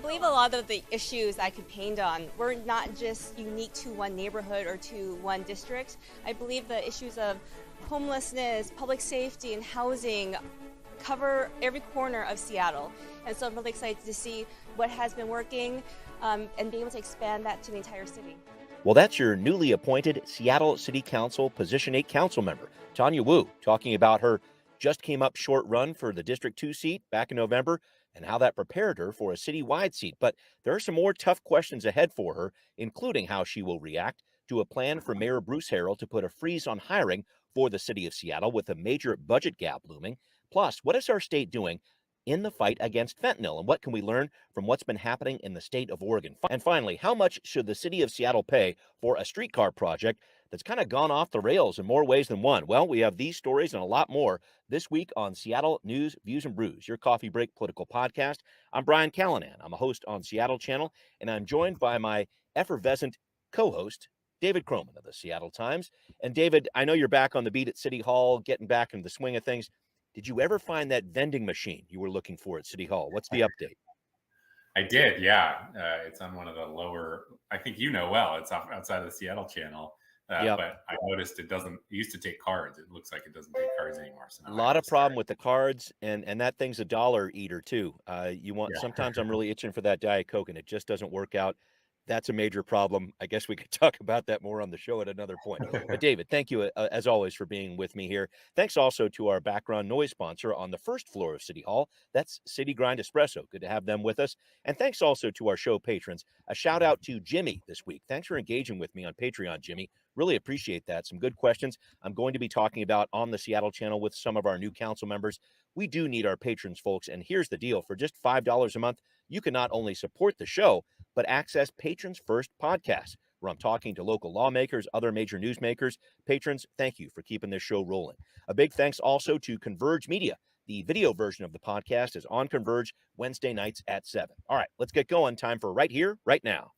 believe a lot of the issues I campaigned on were not just unique to one neighborhood or to one district. I believe the issues of homelessness, public safety, and housing cover every corner of Seattle. And so I'm really excited to see what has been working and be able to expand that to the entire city. Well, that's your newly appointed Seattle City Council Position 8 council member, Tanya Wu, talking about her just came up short run for the District 2 seat back in November and how that prepared her for a citywide seat. But there are some more tough questions ahead for her, including how she will react to a plan for Mayor Bruce Harrell to put a freeze on hiring for the city of Seattle with a major budget gap looming. Plus, what is our state doing in the fight against fentanyl, and what can we learn from what's been happening in the state of Oregon? And finally, how much should the city of Seattle pay for a streetcar project that's kind of gone off the rails in more ways than one? Well, we have these stories and a lot more this week on Seattle News, Views, and Brews, your coffee break political podcast. I'm Brian Callanan. I'm a host on Seattle Channel, and I'm joined by my effervescent co-host, David Croman of the Seattle Times. And David, I know you're back on the beat at City Hall, getting back into the swing of things. Did you ever find that vending machine you were looking for at City Hall? What's the update? I did, yeah. It's on one of the lower, I think you know well, it's outside of the Seattle channel. Yep. But I noticed it used to take cards. It looks like it doesn't take cards anymore. So a lot of problem with the cards, and that thing's a $1 eater too. Sometimes I'm really itching for that Diet Coke, and it just doesn't work out. That's a major problem. I guess we could talk about that more on the show at another point. But David, thank you as always for being with me here. Thanks also to our background noise sponsor on the first floor of City Hall. That's City Grind Espresso. Good to have them with us. And thanks also to our show patrons. A shout out to Jimmy this week. Thanks for engaging with me on Patreon, Jimmy. Really appreciate that. Some good questions I'm going to be talking about on the Seattle channel with some of our new council members. We do need our patrons, folks. And here's the deal. For just $5 a month, you can not only support the show, but access Patrons First podcast, where I'm talking to local lawmakers, other major newsmakers. Patrons, thank you for keeping this show rolling. A big thanks also to Converge Media. The video version of the podcast is on Converge Wednesday nights at 7. All right, let's get going. Time for Right Here, Right Now.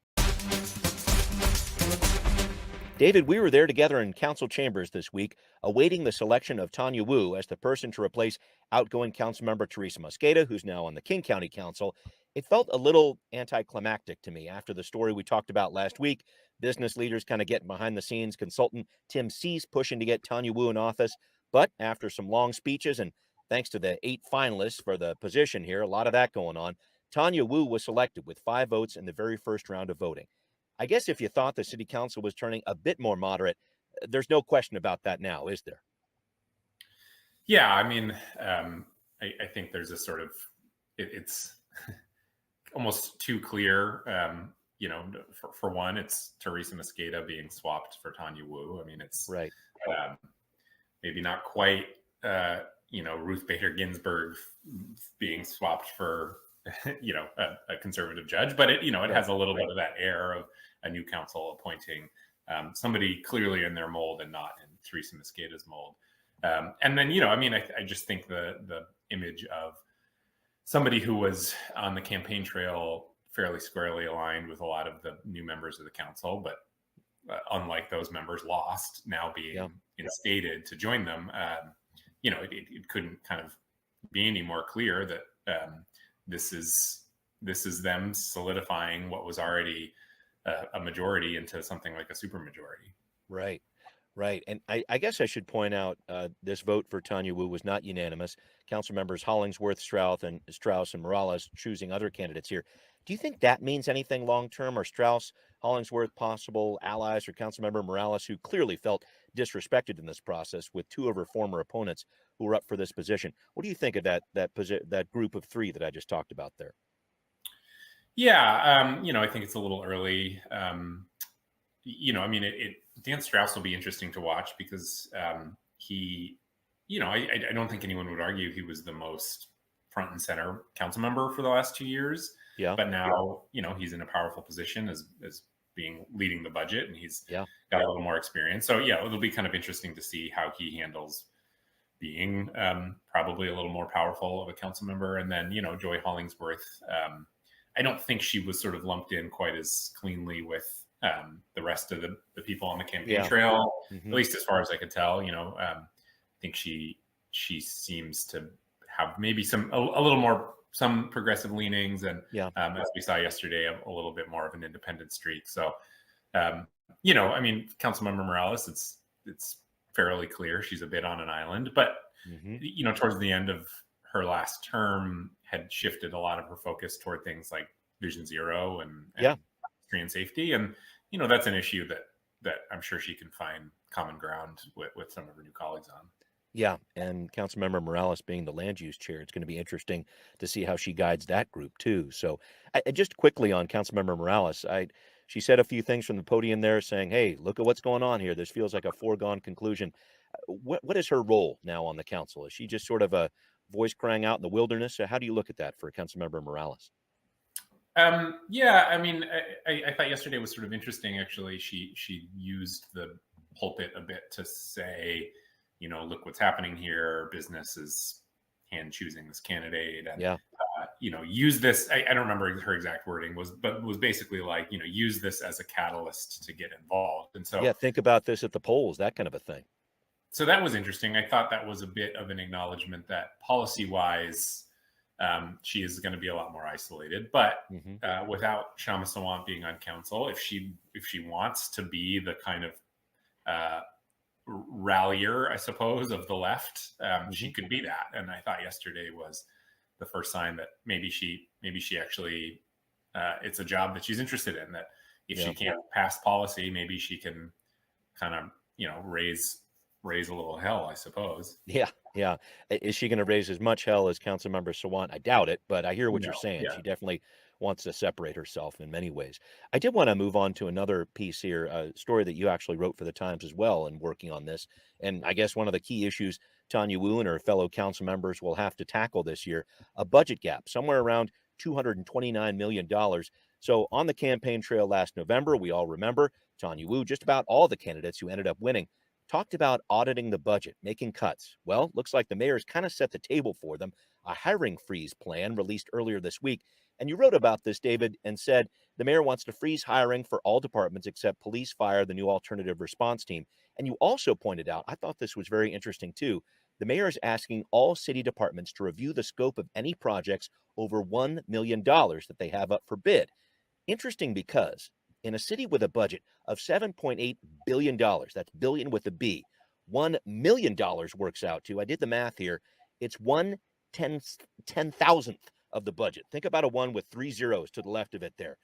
David, we were there together in council chambers this week, awaiting the selection of Tanya Wu as the person to replace outgoing councilmember Teresa Mosqueda, who's now on the King County Council. It felt a little anticlimactic to me after the story we talked about last week. Business leaders kind of getting behind the scenes, consultant Tim C's pushing to get Tanya Wu in office. But after some long speeches and thanks to the 8 finalists for the position here, a lot of that going on, Tanya Wu was selected with 5 votes in the very first round of voting. I guess if you thought the city council was turning a bit more moderate, there's no question about that now, is there? Yeah, I mean, I think there's a sort of, it's almost too clear. For one, it's Teresa Mosqueda being swapped for Tanya Wu. I mean, it's right. Maybe not quite, Ruth Bader Ginsburg being swapped for, a conservative judge, but it has a little bit of that air of a new council appointing somebody clearly in their mold and not in Teresa Mosqueda's mold. And then, I just think the image of somebody who was on the campaign trail fairly squarely aligned with a lot of the new members of the council, but unlike those members lost, now being instated to join them, it couldn't kind of be any more clear that this is them solidifying what was already a majority into something like a supermajority. Right. And I guess I should point out this vote for Tanya Wu was not unanimous. Council members Hollingsworth, Strauss, and Morales choosing other candidates here. Do you think that means anything long-term? Are Strauss, Hollingsworth possible allies, or Councilmember Morales, who clearly felt disrespected in this process with 2 of her former opponents who were up for this position? What do you think of that group of 3 that I just talked about there? Yeah, I think it's a little early. Dan Strauss will be interesting to watch because he, I don't think anyone would argue he was the most front and center council member for the last 2 years. Yeah. But now, he's in a powerful position as leading the budget, and he's got a little more experience. So yeah, it'll be kind of interesting to see how he handles being probably a little more powerful of a council member. And then, Joy Hollingsworth, I don't think she was sort of lumped in quite as cleanly with the rest of the people on the campaign trail, at least as far as I could tell. I think she seems to have maybe a little more some progressive leanings, and Yeah. as we saw yesterday, a little bit more of an independent streak. So, I mean, Councilmember Morales, it's fairly clear she's a bit on an island, but Hmm. towards the end of her last term, had shifted a lot of her focus toward things like Vision Zero Yeah. and pedestrian safety, and that's an issue that I'm sure she can find common ground with some of her new colleagues on. Yeah, and Councilmember Morales being the land use chair, it's going to be interesting to see how she guides that group too. So, just quickly on Councilmember Morales, she said a few things from the podium there, saying, "Hey, look at what's going on here. This feels like a foregone conclusion." What is her role now on the council? Is she just sort of a voice crying out in the wilderness? How do you look at that for Councilmember Morales? Yeah, I mean, I thought yesterday was sort of interesting. Actually, she used the pulpit a bit to say, look what's happening here. Business is hand choosing this candidate, and Yeah, use this. I don't remember her exact wording but was basically like, use this as a catalyst to get involved. And so, yeah. Think about this at the polls, that kind of a thing. so that was interesting. I thought that was a bit of an acknowledgement that policy wise, she is going to be a lot more isolated. But Hmm. without Shama Sawant being on council, if she wants to be the kind of uh, rallier, I suppose, of the left, Hmm. she could be that. And I thought yesterday was the first sign that maybe she actually it's a job that she's interested in. That if Yeah. she can't pass policy, maybe she can kind of raise a little hell, I suppose. Yeah, yeah. Is she going to raise as much hell as Councilmember Sawant? I doubt it, but I hear what No, you're saying. yeah. She definitely wants to separate herself in many ways. I did want to move on to another piece here, a story that you actually wrote for the Times as well in working on this. And I guess one of the key issues Tanya Wu and her fellow council members will have to tackle this year, a budget gap, somewhere around $229 million. So on the campaign trail last November, we all remember Tanya Wu, just about all the candidates who ended up winning talked about auditing the budget, making cuts. Well, looks like the mayor's kind of set the table for them, a hiring freeze plan released earlier this week. And you wrote about this, David, and said the mayor wants to freeze hiring for all departments except police, fire, the new alternative response team. And you also pointed out, I thought this was very interesting too, the mayor is asking all city departments to review the scope of any projects over $1 million that they have up for bid. Interesting because in a city with a budget of $7.8 billion, that's billion with a B, $1 million works out to, I did the math here, it's 1/10,000th of the budget. Think about a one with three zeros to the left of it there.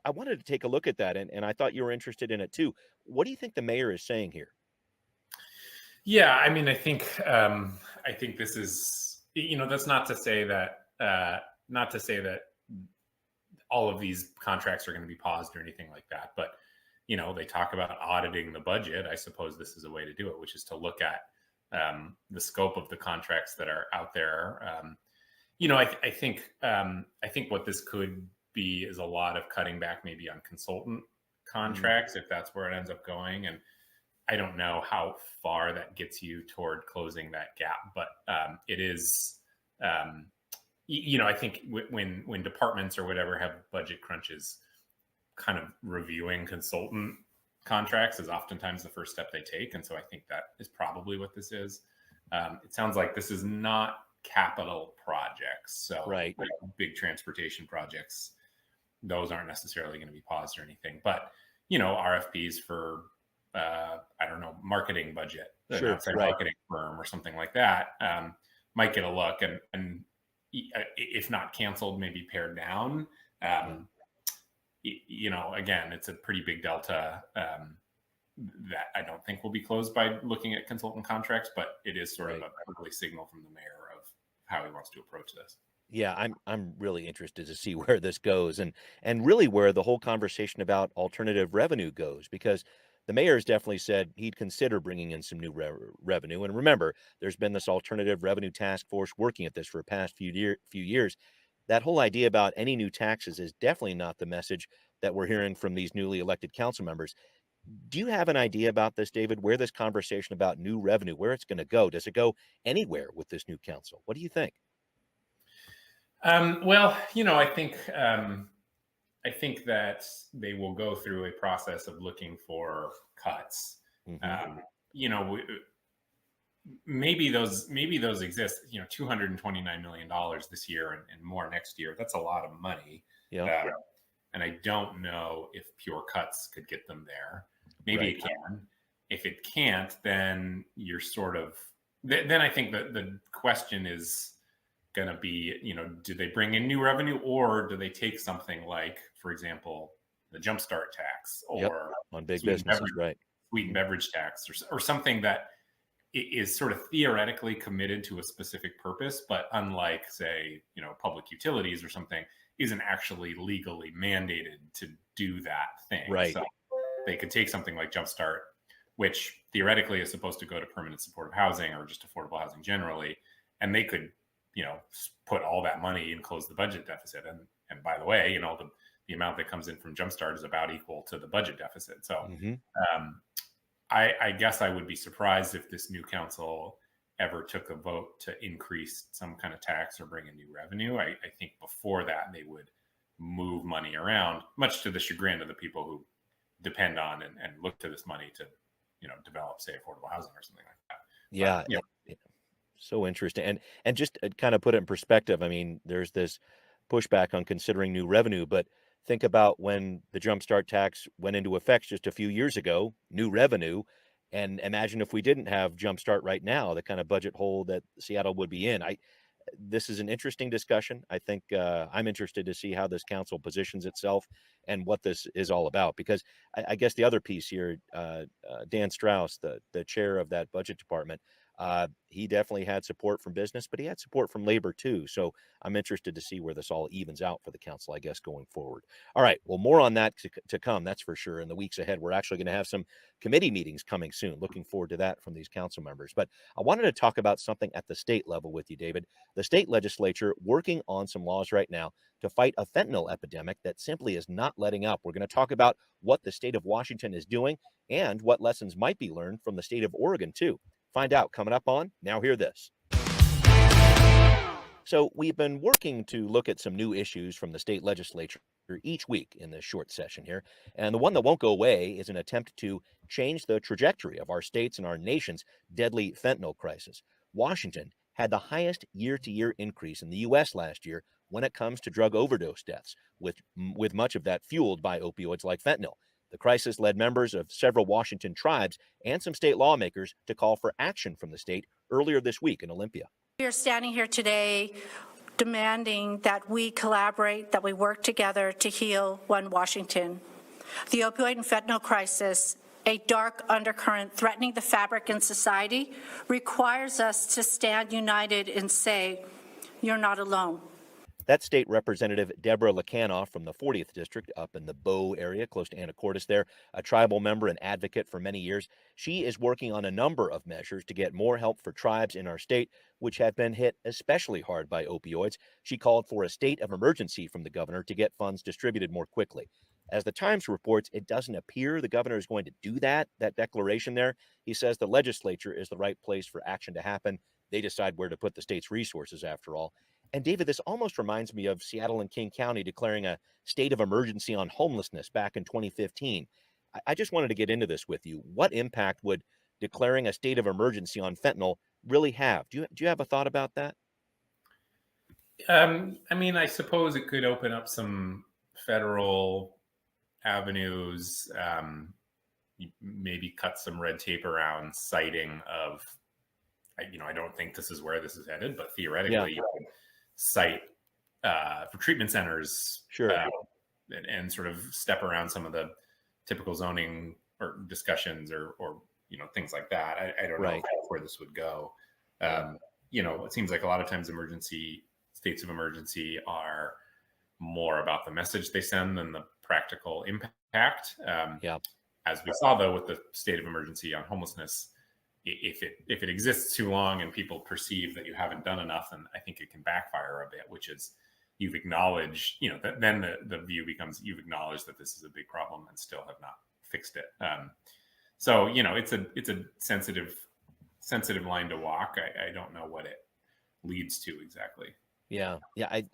I wanted to take a look at that, and I thought you were interested in it too. What do you think the mayor is saying here? Yeah, I mean, I think this is, that's not to say that all of these contracts are going to be paused or anything like that. But, they talk about auditing the budget. I suppose this is a way to do it, which is to look at the scope of the contracts that are out there. I think what this could be is a lot of cutting back maybe on consultant contracts, if that's where it ends up going. And I don't know how far that gets you toward closing that gap, but it is. I think when departments or whatever have budget crunches, kind of reviewing consultant contracts is oftentimes the first step they take, and so I think that is probably what this is. It sounds like this is not capital projects, so Right. like big transportation projects, those aren't necessarily going to be paused or anything. But RFPs for I don't know, marketing budget, an Sure. outside Right. marketing firm or something like that, might get a look, and if not canceled, maybe pared down. Again, it's a pretty big delta that I don't think will be closed by looking at consultant contracts, but it is sort of a early signal from the mayor of how he wants to approach this. Yeah, I'm really interested to see where this goes and really where the whole conversation about alternative revenue goes, because the mayor's definitely said he'd consider bringing in some new revenue. And remember, there's been this alternative revenue task force working at this for the past few years. That whole idea about any new taxes is definitely not the message that we're hearing from these newly elected council members. Do you have an idea about this, David, where this conversation about new revenue, where it's going to go? Does it go anywhere with this new council? What do you think? Well, I think that they will go through a process of looking for cuts. Hmm. Um, you know, maybe those exist. $229 million this year and more next year. That's a lot of money. Yeah. And I don't know if pure cuts could get them there. Maybe it can. If it can't, then you're sort of, then I think that the question is going to be, do they bring in new revenue, or do they take something like, for example, the jumpstart tax, or on big businesses, sweetened beverage tax, or something that is sort of theoretically committed to a specific purpose, but unlike, say, public utilities or something, isn't actually legally mandated to do that thing. Right. So they could take something like Jumpstart, which theoretically is supposed to go to permanent supportive housing or just affordable housing generally, and they could, put all that money and close the budget deficit. And by the way, the amount that comes in from Jumpstart is about equal to the budget deficit. So I guess I would be surprised if this new council ever took a vote to increase some kind of tax or bring in new revenue. I think before that, they would move money around, much to the chagrin of the people who depend on and look to this money to, develop, say, affordable housing or something like that. Yeah. But, so interesting. And just kind of put it in perspective. I mean, there's this pushback on considering new revenue, but think about when the Jumpstart tax went into effect just a few years ago, new revenue. And imagine if we didn't have Jumpstart right now, the kind of budget hole that Seattle would be in. This is an interesting discussion. I think I'm interested to see how this council positions itself and what this is all about, because I guess the other piece here, Dan Strauss, the chair of that budget department, he definitely had support from business, but he had support from labor too. So I'm interested to see where this all evens out for the council, I guess, going forward. All right. Well, more on that to come, that's for sure. In the weeks ahead, we're actually going to have some committee meetings coming soon. Looking forward to that from these council members. But I wanted to talk about something at the state level with you, David. The state legislature working on some laws right now to fight a fentanyl epidemic that simply is not letting up. We're going to talk about what the state of Washington is doing and what lessons might be learned from the state of Oregon, too. Find out coming up on Now Hear This. So we've been working to look at some new issues from the state legislature each week in this short session here. And the one that won't go away is an attempt to change the trajectory of our state's and our nation's deadly fentanyl crisis. Washington had the highest year-to-year increase in the U.S. last year when it comes to drug overdose deaths, with much of that fueled by opioids like fentanyl. The crisis led members of several Washington tribes and some state lawmakers to call for action from the state earlier this week in Olympia. We are standing here today demanding that we collaborate, that we work together to heal one Washington. The opioid and fentanyl crisis, a dark undercurrent threatening the fabric in society, requires us to stand united and say, "You're not alone." That's State Representative Deborah Lacanoff from the 40th District up in the Bow area, close to Anacortes there, a tribal member and advocate for many years. She is working on a number of measures to get more help for tribes in our state, which have been hit especially hard by opioids. She called for a state of emergency from the governor to get funds distributed more quickly. As the Times reports, it doesn't appear the governor is going to do that declaration there. He says the legislature is the right place for action to happen. They decide where to put the state's resources, after all. And David, this almost reminds me of Seattle and King County declaring a state of emergency on homelessness back in 2015. I just wanted to get into this with you. What impact would declaring a state of emergency on fentanyl really have? Do you have a thought about that? I mean, I suppose it could open up some federal avenues, maybe cut some red tape around citing of, I don't think this is where this is headed, but theoretically, you could cite for treatment centers, sure, and sort of step around some of the typical zoning or discussions or things like that. I don't know where this would go. It seems like a lot of times states of emergency are more about the message they send than the practical impact. As we saw, though, with the state of emergency on homelessness, if it exists too long and people perceive that you haven't done enough, then I think it can backfire a bit, which is you've acknowledged, then the view becomes you've acknowledged that this is a big problem and still have not fixed it. So it's a sensitive line to walk. I don't know what it leads to exactly. Yeah.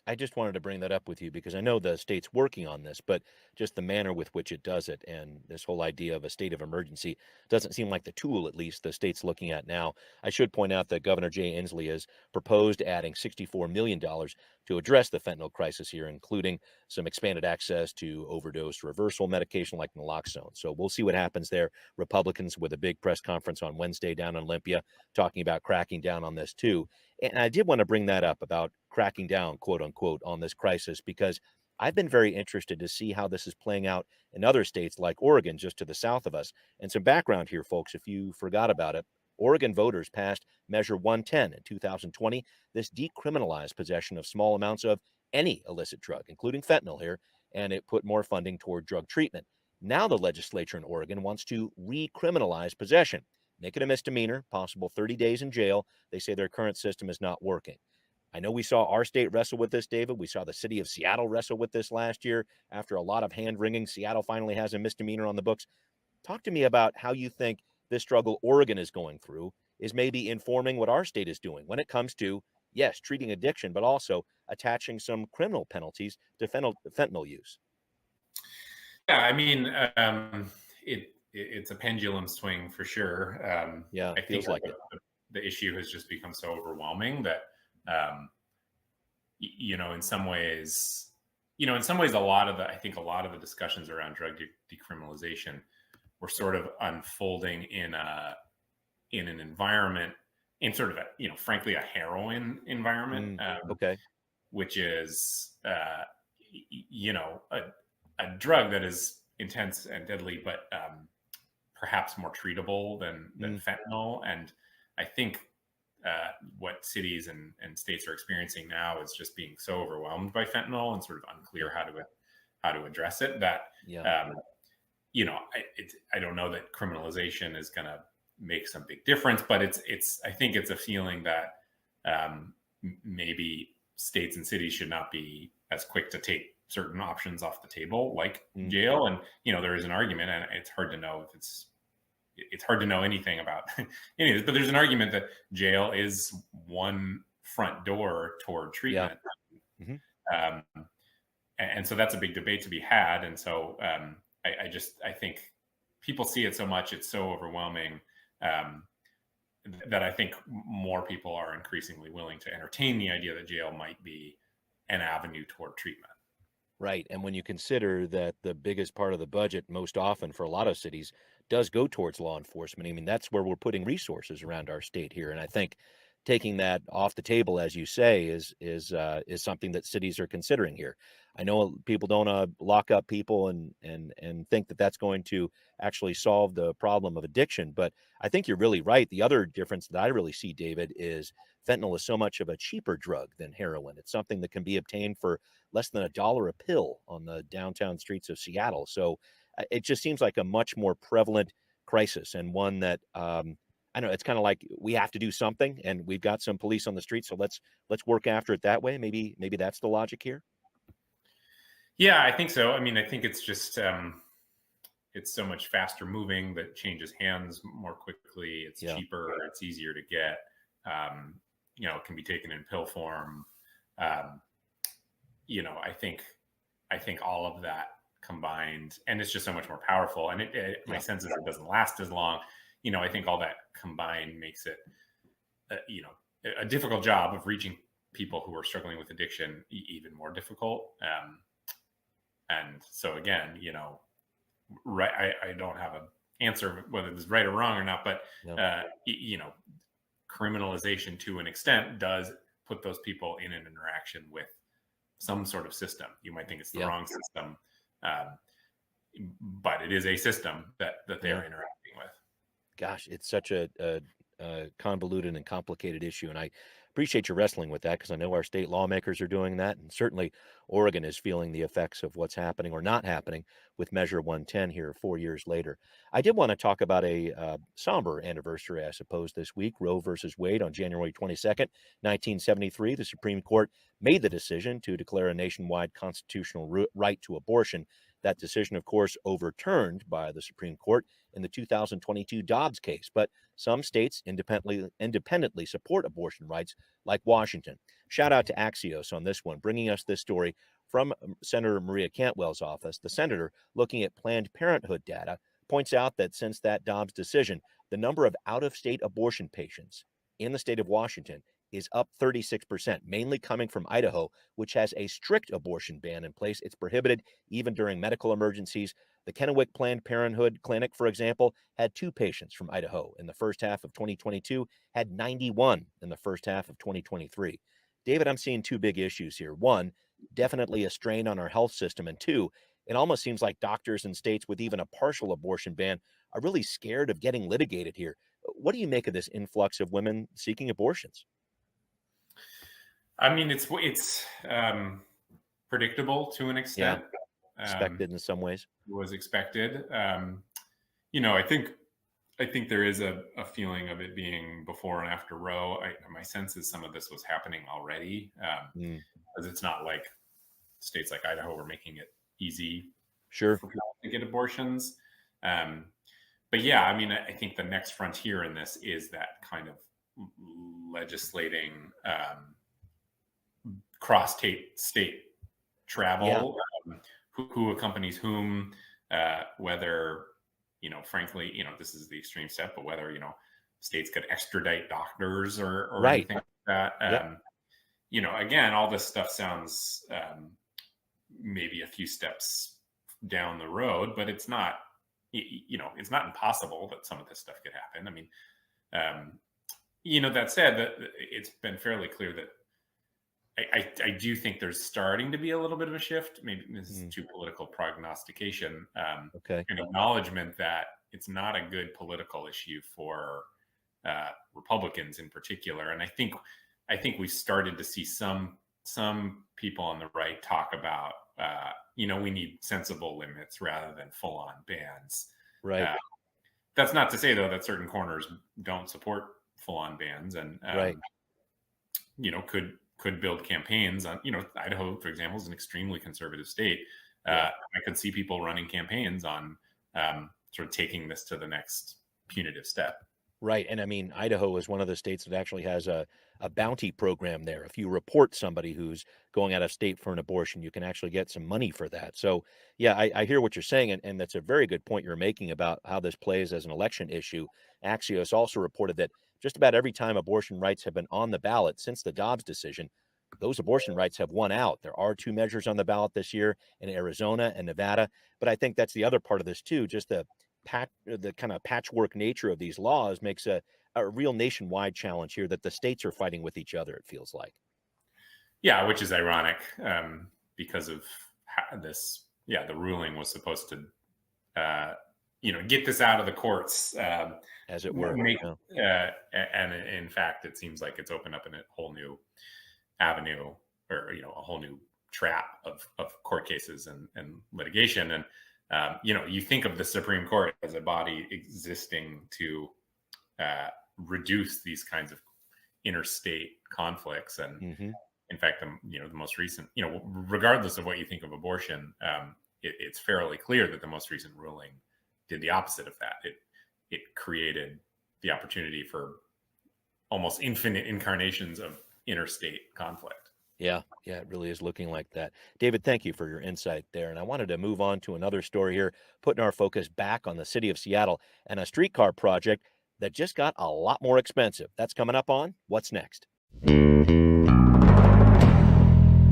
I just wanted to bring that up with you because I know the state's working on this, but just the manner with which it does it and this whole idea of a state of emergency doesn't seem like the tool, at least, the state's looking at now. I should point out that Governor Jay Inslee has proposed adding $64 million to address the fentanyl crisis here, including some expanded access to overdose reversal medication like naloxone. So we'll see what happens there. Republicans with a big press conference on Wednesday down in Olympia talking about cracking down on this too. And I did want to bring that up about cracking down, quote unquote, on this crisis because I've been very interested to see how this is playing out in other states like Oregon, just to the south of us. And some background here, folks, if you forgot about it. Oregon voters passed Measure 110 in 2020. This decriminalized possession of small amounts of any illicit drug, including fentanyl here, and it put more funding toward drug treatment. Now the legislature in Oregon wants to recriminalize possession, make it a misdemeanor, possible 30 days in jail. They say their current system is not working. I know we saw our state wrestle with this, David. We saw the city of Seattle wrestle with this last year. After a lot of hand wringing, Seattle finally has a misdemeanor on the books. Talk to me about how you think this struggle Oregon is going through is maybe informing what our state is doing when it comes to, yes, treating addiction, but also attaching some criminal penalties to fentanyl use. Yeah, I mean, it's a pendulum swing for sure. Yeah, I feels think like it. the issue has just become so overwhelming that, in some ways, a lot of the discussions around drug decriminalization were sort of unfolding in an environment, in sort of frankly, a heroin environment. Okay. Which is, a drug that is intense and deadly, but perhaps more treatable than fentanyl. And I think what cities and states are experiencing now is just being so overwhelmed by fentanyl and sort of unclear how to address it that, I don't know that criminalization is going to make some big difference, but I think it's a feeling that maybe states and cities should not be as quick to take certain options off the table, like jail. And, there is an argument, and it's hard to know if it's hard to know anything about any of this, but there's an argument that jail is one front door toward treatment. Yeah. And so that's a big debate to be had. And so I think people see it so much, it's so overwhelming, that I think more people are increasingly willing to entertain the idea that jail might be an avenue toward treatment. Right. And when you consider that the biggest part of the budget, most often for a lot of cities, does go towards law enforcement, I mean, that's where we're putting resources around our state here. And I think taking that off the table, as you say, is something that cities are considering here. I know people don't lock up people and think that that's going to actually solve the problem of addiction, but I think you're really right. The other difference that I really see, David, is fentanyl is so much of a cheaper drug than heroin. It's something that can be obtained for less than $1 a pill on the downtown streets of Seattle. So it just seems like a much more prevalent crisis, and one that I know it's kind of like we have to do something, and we've got some police on the street, so let's work after it that way. Maybe that's the logic here. Yeah, I think so. I mean, I think it's just it's so much faster moving that changes hands more quickly. It's cheaper. It's easier to get. It can be taken in pill form. I think all of that combined, and it's just so much more powerful. And my sense is it doesn't last as long. I think all that combined makes it, a difficult job of reaching people who are struggling with addiction even more difficult. And so again, right, I don't have an answer whether this is right or wrong or not, but criminalization to an extent does put those people in an interaction with some sort of system. You might think it's the wrong system, but it is a system that they're interacting with. Gosh, it's such a convoluted and complicated issue, and I appreciate you wrestling with that because I know our state lawmakers are doing that, and certainly Oregon is feeling the effects of what's happening or not happening with Measure 110 here 4 years later. I did want to talk about a somber anniversary, I suppose, this week. Roe versus Wade on January 22nd, 1973. The Supreme Court made the decision to declare a nationwide constitutional right to abortion. That decision, of course, overturned by the Supreme Court in the 2022 Dobbs case. But some states independently support abortion rights, like Washington. Shout out to Axios on this one, bringing us this story from Senator Maria Cantwell's office. The senator, looking at Planned Parenthood data, points out that since that Dobbs decision, the number of out-of-state abortion patients in the state of Washington is up 36%, mainly coming from Idaho, which has a strict abortion ban in place. It's prohibited even during medical emergencies. The Kennewick Planned Parenthood Clinic, for example, had 2 patients from Idaho in the first half of 2022, had 91 in the first half of 2023. David, I'm seeing 2 big issues here. One, definitely a strain on our health system. And 2, it almost seems like doctors in states with even a partial abortion ban are really scared of getting litigated here. What do you make of this influx of women seeking abortions? I mean, it's predictable to an extent. Expected in some ways. Was expected. I think there is a feeling of it being before and after Roe. My sense is some of this was happening already, because it's not like states like Idaho were making it easy for people to get abortions. But yeah, I mean, I think the next frontier in this is that kind of legislating cross-state travel, who accompanies whom, whether, frankly, this is the extreme step, but whether, states could extradite doctors or anything like that. Again, all this stuff sounds maybe a few steps down the road, but it's not, it's not impossible that some of this stuff could happen. I mean, that said, that it's been fairly clear that I do think there's starting to be a little bit of a shift. Maybe this is too political prognostication. An acknowledgement that it's not a good political issue for Republicans in particular. And I think we started to see some people on the right talk about, we need sensible limits rather than full-on bans. Right. That's not to say, though, that certain corners don't support full-on bans and, could build campaigns on, Idaho, for example, is an extremely conservative state. I could see people running campaigns on sort of taking this to the next punitive step. Right. And I mean, Idaho is one of the states that actually has a bounty program there. If you report somebody who's going out of state for an abortion, you can actually get some money for that. So, yeah, I hear what you're saying. And that's a very good point you're making about how this plays as an election issue. Axios also reported that just about every time abortion rights have been on the ballot since the Dobbs decision, those abortion rights have won out. There are 2 measures on the ballot this year in Arizona and Nevada. But I think that's the other part of this, too. Just the kind of patchwork nature of these laws makes a real nationwide challenge here that the states are fighting with each other, it feels like. Yeah, which is ironic because of this. Yeah, the ruling was supposed to, get this out of the courts, as it were. And in fact, it seems like it's opened up a whole new avenue, or a whole new trap of court cases and litigation. And you think of the Supreme Court as a body existing to reduce these kinds of interstate conflicts. And in fact, the most recent, regardless of what you think of abortion, it's fairly clear that the most recent ruling did the opposite of that. It created the opportunity for almost infinite incarnations of interstate conflict. Yeah, it really is looking like that. David, thank you for your insight there. And I wanted to move on to another story here, putting our focus back on the city of Seattle and a streetcar project that just got a lot more expensive. That's coming up on What's Next.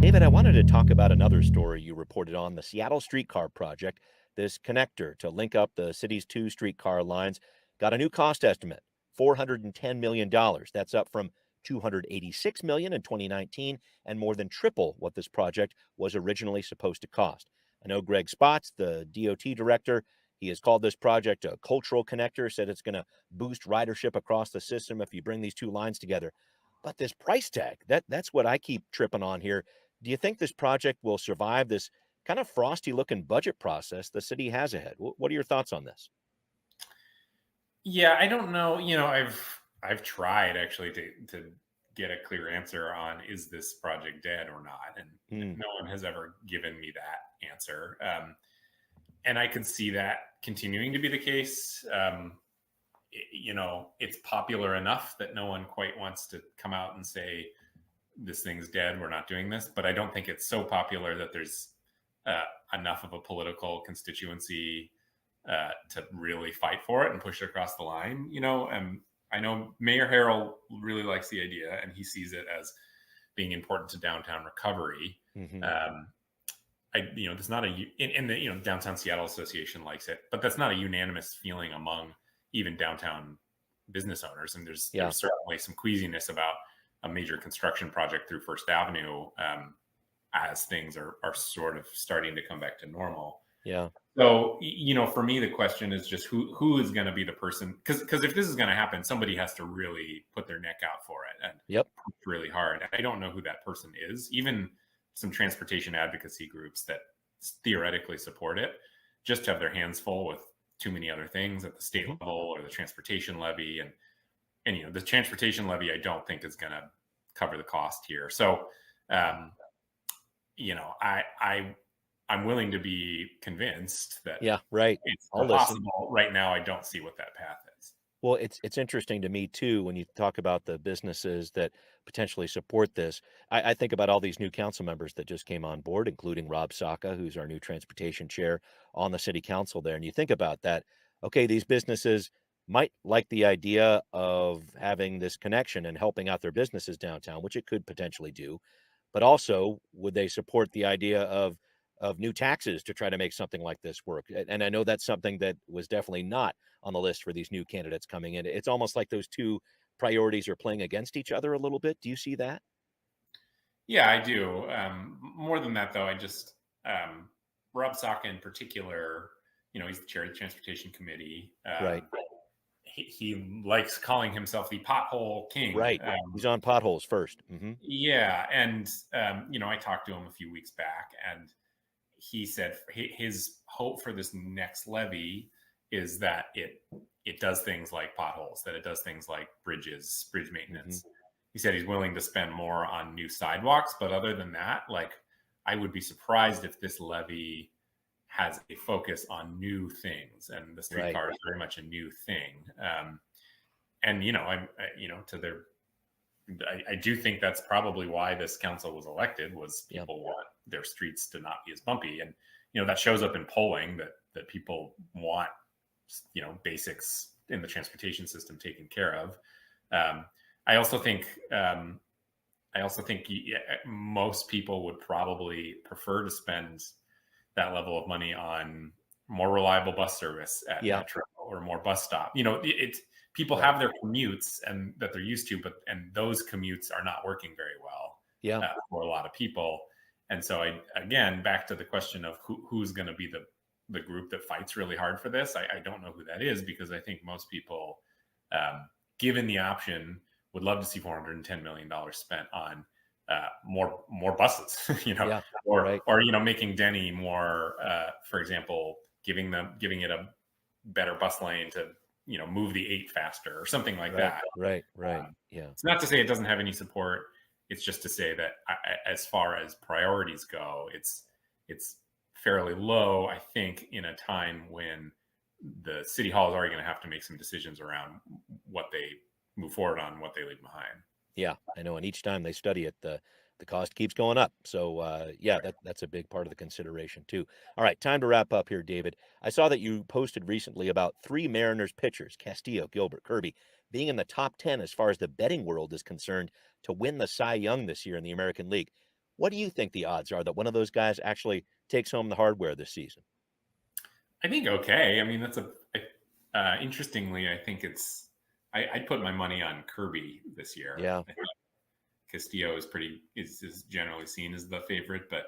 David, I wanted to talk about another story you reported on, the Seattle streetcar project. This connector to link up the city's 2 streetcar lines got a new cost estimate, $410 million. That's up from $286 million in 2019 and more than triple what this project was originally supposed to cost. I know Greg Spotts, the DOT director, he has called this project a cultural connector, said it's going to boost ridership across the system if you bring these 2 lines together. But this price tag, that's what I keep tripping on here. Do you think this project will survive this kind of frosty looking budget process the city has ahead? What are your thoughts on this? Yeah, I don't know. I've tried actually to get a clear answer on, is this project dead or not? And no one has ever given me that answer. And I could see that continuing to be the case. It's popular enough that no one quite wants to come out and say, this thing's dead, we're not doing this. But I don't think it's so popular that there's enough of a political constituency to really fight for it and push it across the line. I know Mayor Harrell really likes the idea, and he sees it as being important to downtown recovery. Mm-hmm. There's not the Downtown Seattle Association likes it, but that's not a unanimous feeling among even downtown business owners. And there's certainly some queasiness about a major construction project through First Avenue as things are sort of starting to come back to normal. Yeah. So, for me, the question is just who is going to be the person, because if this is going to happen, somebody has to really put their neck out for it and push really hard. I don't know who that person is. Even some transportation advocacy groups that theoretically support it just have their hands full with too many other things at the state level or the transportation levy. And the transportation levy, I don't think is going to cover the cost here. So, I'm willing to be convinced that it's possible. Right now, I don't see what that path is. Well, it's interesting to me too when you talk about the businesses that potentially support this. I think about all these new council members that just came on board, including Rob Saka, who's our new transportation chair on the city council there. And you think about that, okay, these businesses might like the idea of having this connection and helping out their businesses downtown, which it could potentially do. But also, would they support the idea of new taxes to try to make something like this work? And I know that's something that was definitely not on the list for these new candidates coming in. It's almost like those two priorities are playing against each other a little bit. Do you see that? Yeah, I do. More than that, though, I just, Rob Saka in particular, he's the chair of the Transportation Committee. Right. He likes calling himself the pothole king. Right. He's on potholes first. Mm-hmm. Yeah. And, I talked to him a few weeks back, and he said his hope for this next levy is that it does things like potholes, that it does things like bridge maintenance. Mm-hmm. He said he's willing to spend more on new sidewalks, but other than that, I would be surprised if this levy has a focus on new things, and the streetcar is very much a new thing. I do think that's probably why this council was elected, was people want their streets to not be as bumpy. And, that shows up in polling that people want, basics in the transportation system taken care of. I also think most people would probably prefer to spend that level of money on more reliable bus service at Metro or more bus stop. People have their commutes and that they're used to, and those commutes are not working very well for a lot of people. And so again, back to the question of who's going to be the group that fights really hard for this. I don't know who that is, because I think most people, given the option, would love to see $410 million spent on more buses, or making Denny more, for example, giving it a better bus lane to move the 8 faster or something like that. Right. It's not to say it doesn't have any support. It's just to say that as far as priorities go, it's fairly low, I think, in a time when the city hall is already going to have to make some decisions around what they move forward on, what they leave behind. Yeah, I know. And each time they study it, the cost keeps going up. So, that's a big part of the consideration, too. All right, time to wrap up here, David. I saw that you posted recently about 3 Mariners pitchers, Castillo, Gilbert, Kirby, being in the top 10 as far as the betting world is concerned to win the Cy Young this year in the American League. What do you think the odds are that one of those guys actually takes home the hardware this season? I think okay. I mean, that's interestingly, I think I'd put my money on Kirby this year. Yeah. I think Castillo is generally seen as the favorite, but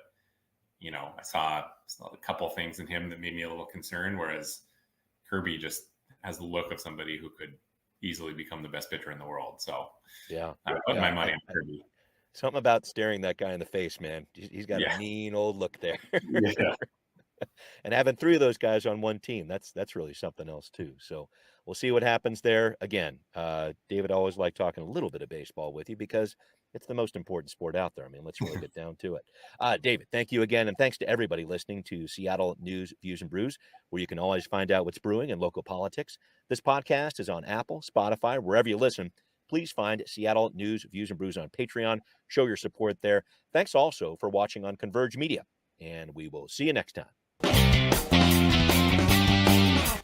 I saw a couple things in him that made me a little concerned, whereas Kirby just has the look of somebody who could easily become the best pitcher in the world. So I put my money on Kirby. Something about staring that guy in the face, man. He's got a mean old look there. And having 3 of those guys on one team, that's really something else too. So we'll see what happens there. Again, David, I always like talking a little bit of baseball with you because It's the most important sport out there. I mean, let's really get down to it. David, thank you again. And thanks to everybody listening to Seattle News, Views, and Brews, where you can always find out what's brewing in local politics. This podcast is on Apple, Spotify, wherever you listen. Please find Seattle News, Views, and Brews on Patreon. Show your support there. Thanks also for watching on Converge Media. And we will see you next time.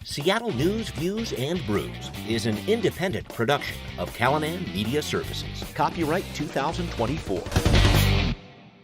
Seattle News, Views, and Brews is an independent production of Callanan Media Services. Copyright 2024.